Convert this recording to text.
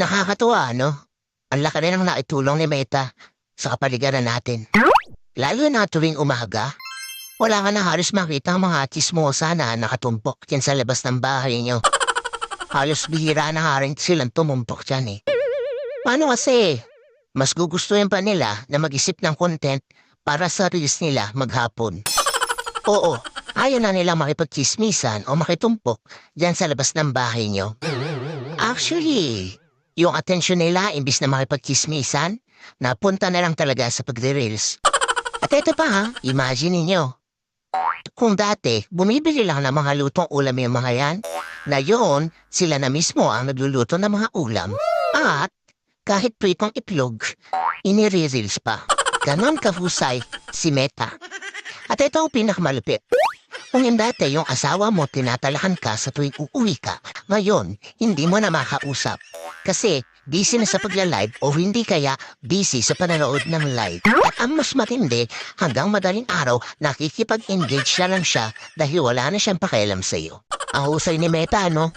Nakakatuwa, no? Ang laki rin ang naitulong ni Meta sa kapaligiran natin. Lalo na tuwing umaga, wala ka na halos makita ang mga chismosa na nakatumpok yan sa labas ng bahay niyo. Halos bihira na nga rin silang tumumpok dyan eh. Paano kasi? Mas gugustuhin pa nila na mag-isip ng content para sa reels nila maghapon. Oo, ayaw na nila makipagchismisan o makitumpok dyan sa labas ng bahay niyo. Actually, yung atensyon nila imbis na makipagchismisan, napunta na lang talaga sa pagre-reels. At eto pa ha, imagine ninyo. Kung dati, bumibili lang ng mga lutong ulam yung mga yan, ngayon, sila na mismo ang nagluluto ng mga ulam. At, kahit pritong itlog, inire-reels pa. Ganon kahusay si Meta. At ito ang pinakamalupit. Kung yung dati yung asawa mo tinatalahan ka sa tuwing uuwi ka, ngayon, hindi mo na makausap. Kasi, busy na sa pagla-live o hindi kaya busy sa pananood ng live. At ang mas matindi, hanggang madaling araw, nakikipag-engage na lang siya dahil wala na siyang pakialam sa iyo. Ang husay ni Meta, no?